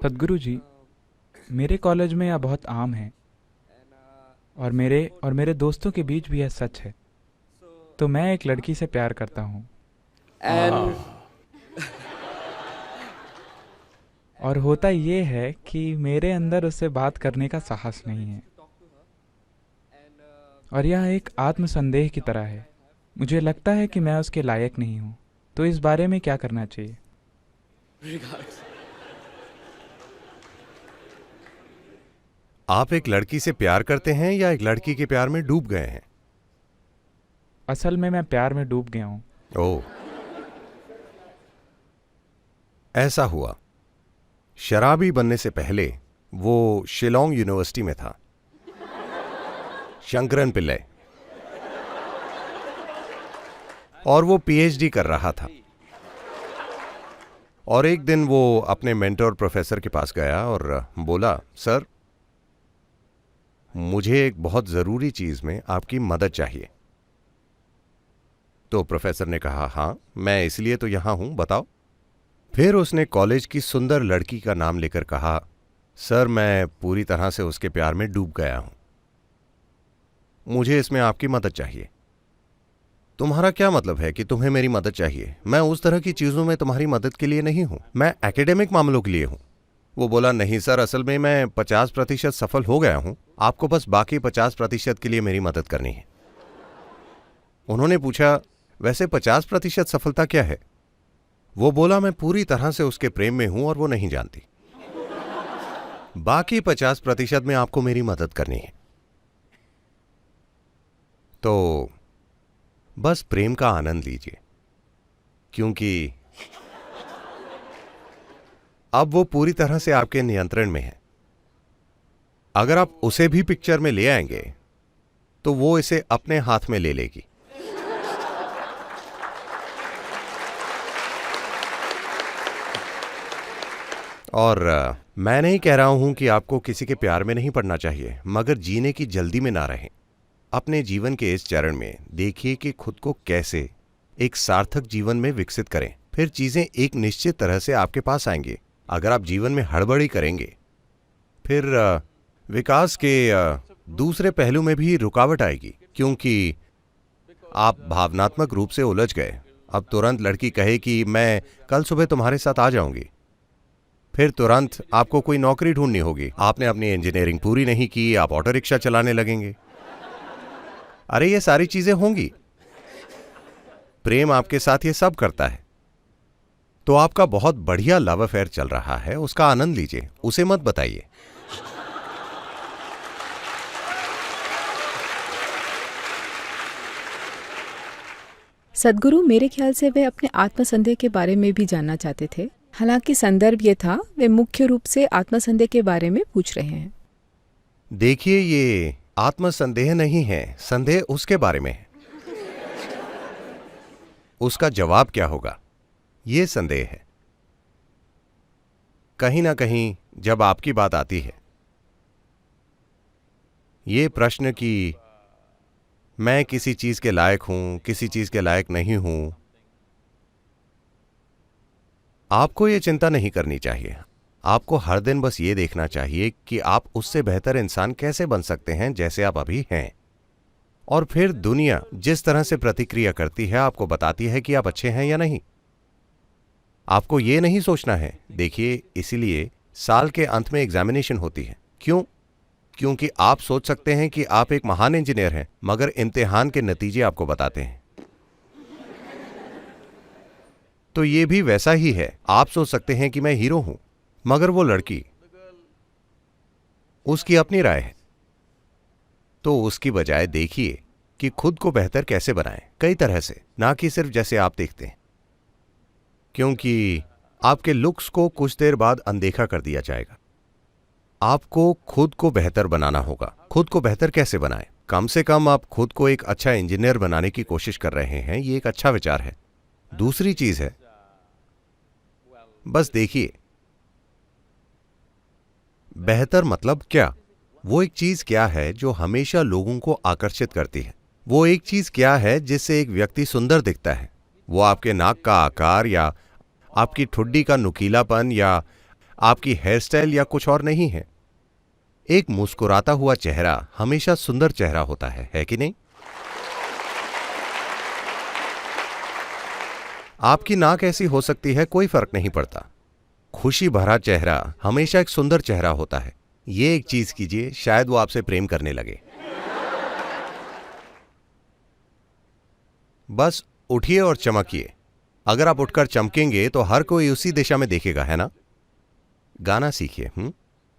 सद्गुरु जी, मेरे कॉलेज में यह बहुत आम है और मेरे दोस्तों के बीच भी यह सच है। तो मैं एक लड़की से प्यार करता हूँ and और होता ये है कि मेरे अंदर उससे बात करने का साहस नहीं है और यह एक आत्मसंदेह की तरह है। मुझे लगता है कि मैं उसके लायक नहीं हूँ। तो इस बारे में क्या करना चाहिए? regards. आप एक लड़की से प्यार करते हैं या एक लड़की के प्यार में डूब गए हैं? असल में मैं प्यार में डूब गया हूँ। ओह, ऐसा हुआ। शराबी बनने से पहले वो शिलोंग यूनिवर्सिटी में था, शंकरन पिल्लई, और वो पीएचडी कर रहा था। और एक दिन वो अपने मेंटर प्रोफेसर के पास गया और बोला, सर, मुझे एक बहुत जरूरी चीज में आपकी मदद चाहिए। तो प्रोफेसर ने कहा, हां, मैं इसलिए तो यहां हूं, बताओ। फिर उसने कॉलेज की सुंदर लड़की का नाम लेकर कहा, सर, मैं पूरी तरह से उसके प्यार में डूब गया हूं, मुझे इसमें आपकी मदद चाहिए। तुम्हारा क्या मतलब है कि तुम्हें मेरी मदद चाहिए? मैं उस तरह की चीजों में तुम्हारी मदद के लिए नहीं हूं, मैं एकेडमिक मामलों के लिए हूं। वो बोला, नहीं सर, असल में मैं 50% सफल हो गया हूं, आपको बस बाकी 50% के लिए मेरी मदद करनी है। उन्होंने पूछा, वैसे 50% सफलता क्या है? वो बोला, मैं पूरी तरह से उसके प्रेम में हूं और वो नहीं जानती। बाकी 50% में आपको मेरी मदद करनी है। तो बस प्रेम का आनंद लीजिए, क्योंकि अब वो पूरी तरह से आपके नियंत्रण में है। अगर आप उसे भी पिक्चर में ले आएंगे तो वो इसे अपने हाथ में ले लेगी। और मैं नहीं कह रहा हूं कि आपको किसी के प्यार में नहीं पड़ना चाहिए, मगर जीने की जल्दी में ना रहें। अपने जीवन के इस चरण में देखिए कि खुद को कैसे एक सार्थक जीवन में विकसित करें, फिर चीजें एक निश्चित तरह से आपके पास आएंगी। अगर आप जीवन में हड़बड़ी करेंगे, फिर विकास के दूसरे पहलू में भी रुकावट आएगी, क्योंकि आप भावनात्मक रूप से उलझ गए। अब तुरंत लड़की कहे कि मैं कल सुबह तुम्हारे साथ आ जाऊंगी, फिर तुरंत आपको कोई नौकरी ढूंढनी होगी। आपने अपनी इंजीनियरिंग पूरी नहीं की, आप ऑटो रिक्शा चलाने लगेंगे। अरे, ये सारी चीजें होंगी। प्रेम आपके साथ ये सब करता है। तो आपका बहुत बढ़िया लव अफेयर चल रहा है, उसका आनंद लीजिए, उसे मत बताइए। सद्गुरु, मेरे ख्याल से वे अपने आत्मसंदेह के बारे में भी जानना चाहते थे। हालांकि संदर्भ ये था, वे मुख्य रूप से आत्मसंदेह के बारे में पूछ रहे हैं। देखिए, ये आत्मसंदेह नहीं है, संदेह उसके बारे में है। उसका जवाब क्या होगा, ये संदेह है। कहीं ना कहीं जब आपकी बात आती है, ये प्रश्न कि मैं किसी चीज के लायक हूं, किसी चीज के लायक नहीं हूं, आपको ये चिंता नहीं करनी चाहिए। आपको हर दिन बस ये देखना चाहिए कि आप उससे बेहतर इंसान कैसे बन सकते हैं जैसे आप अभी हैं। और फिर दुनिया जिस तरह से प्रतिक्रिया करती है आपको बताती है कि आप अच्छे हैं या नहीं। आपको ये नहीं सोचना है। देखिए, इसीलिए साल के अंत में एग्जामिनेशन होती है। क्यों? क्योंकि आप सोच सकते हैं कि आप एक महान इंजीनियर हैं, मगर इम्तिहान के नतीजे आपको बताते हैं। तो ये भी वैसा ही है। आप सोच सकते हैं कि मैं हीरो हूं, मगर वो लड़की, उसकी अपनी राय है। तो उसकी बजाय देखिए कि खुद को बेहतर कैसे बनाएं, कई तरह से, ना कि सिर्फ जैसे आप देखते हैं। क्योंकि आपके लुक्स को कुछ देर बाद अनदेखा कर दिया जाएगा। आपको खुद को बेहतर बनाना होगा। खुद को बेहतर कैसे बनाएं? कम से कम आप खुद को एक अच्छा इंजीनियर बनाने की कोशिश कर रहे हैं, ये एक अच्छा विचार है। दूसरी चीज है, बस देखिए, बेहतर मतलब क्या? वो एक चीज क्या है जो हमेशा लोगों को आकर्षित करती है? वो एक चीज क्या है जिससे एक व्यक्ति सुंदर दिखता है? वो आपके नाक का आकार, या आपकी ठुड्डी का नुकीलापन, या आपकी हेयर स्टाइल या कुछ और नहीं है। एक मुस्कुराता हुआ चेहरा हमेशा सुंदर चेहरा होता है कि नहीं? आपकी नाक ऐसी हो सकती है, कोई फर्क नहीं पड़ता। खुशी भरा चेहरा हमेशा एक सुंदर चेहरा होता है। ये एक चीज कीजिए, शायद वो आपसे प्रेम करने लगे। बस उठिए और चमकिए। अगर आप उठकर चमकेंगे तो हर कोई उसी दिशा में देखेगा, है ना? गाना सीखिए।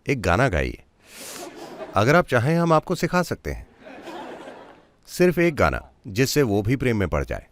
एक गाना गाइए। अगर आप चाहें हम आपको सिखा सकते हैं। सिर्फ एक गाना, जिससे वो भी प्रेम में पड़ जाए।